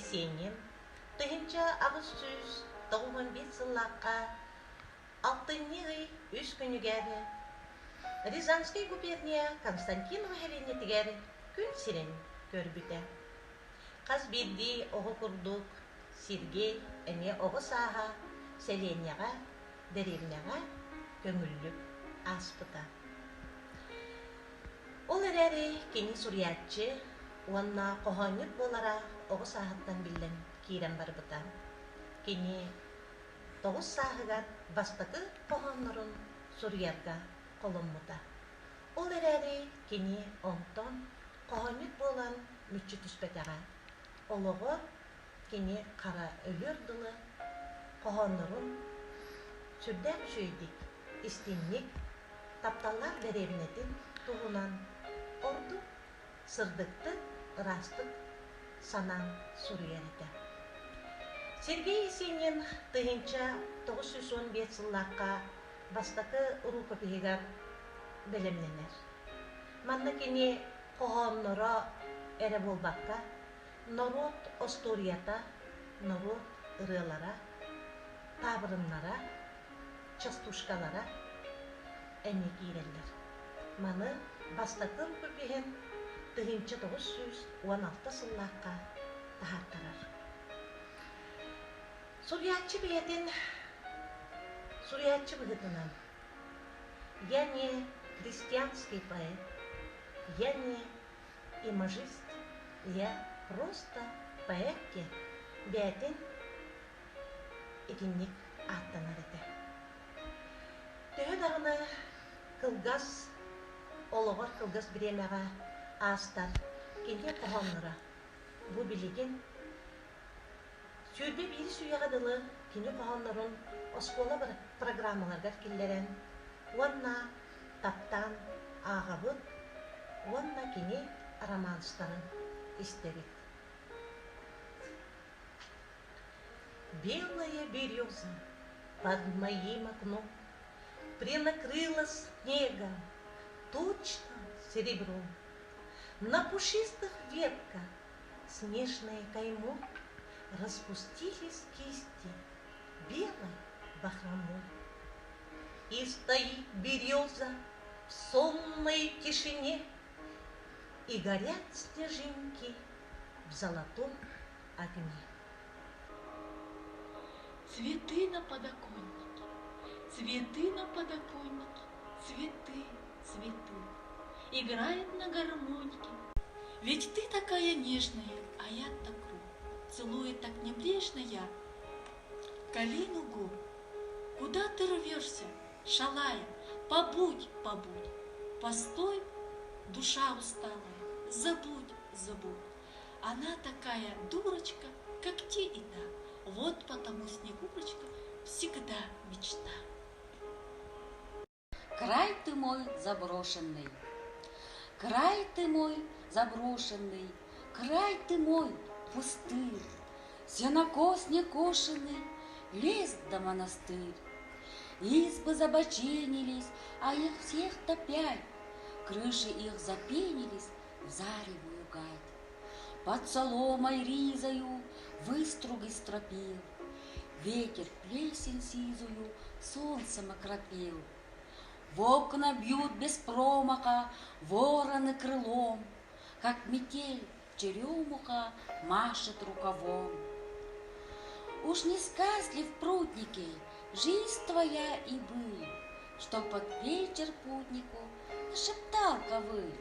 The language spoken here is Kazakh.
Есенин тыгынча агыс сүз 91 сыллакка 6 үс күнүгәре Рязанский губерния Константинова Хеленетигер күн сирен көрбүтә. Каз бирди ого курдук Сергей эне ого саха селенияга деревняга көңүллүк аспыта. Ол эрери кини сурьятчы уанна кохонюк болара ого сахаттан билен кирен барбыта. Кини 9 сахыгар бастакы кохоннорун сурьярга коломмута. Ол эрери кини онтон кохонюк болан мүччү түспетага. Олого кини кара өлөр дылы кохоннорун сүрдәк шүйдик истинник тапталлар деревнетин тугунан орду сырдыкты ырастык санан сурьярыта. Сергей Есенин тыгынча 915 сыллакка бастакы рукописигар белемненер. Манна кини кохонноро эре болбакка народ осторията, народ ырылара, табырыннара, частушкалара эне киреллер. Маны бастакы рукописин тыгынча 916 сыллакка тахаттарар. Сурьятчы биетин сурьятчы быгытынан я не христианский поэт, я не имажист, я просто поэтке биетин икинник аттанар эте. Төһө дагына кылгас ологор кылгас биремега астар кине кохоннора бу билигин сүрбе бири суягадылы кине кохоннорун оскола бір программаларга киллерен уанна таптан агабыт уанна кине романстарын истерит. Белая береза под моим окном принакрылась снегом, точно серебром. На пушистых ветках снежное каймо распустились кисти белой бахромой. И стоит береза в сонной тишине, и горят снежинки в золотом огне. Цветы на подоконнике, цветы на подоконнике, цветы, цветы, играет на гармонике. Ведь ты такая нежная, а я так кру, целует так небрежно я. Калину губ, куда ты рвешься, шалая, побудь, побудь, постой, душа усталая, забудь, забудь. Она такая дурочка, как те и та. Вот потому Снегурочка всегда мечта. Край ты мой заброшенный, край ты мой заброшенный, край ты мой пустырь, сенокос некошенный, лес да монастырь. Избы забоченились, а их всех-то 5, крыши их запенились в заревую гать. Под соломой ризою выструги стропил, ветер плесень сизую солнцем окропил. В окна бьют без промаха вороны крылом, как метель черемуха машет рукавом. Уж не сказлив прудники жизнь твоя и быль, что под вечер путнику нашептал ковыль.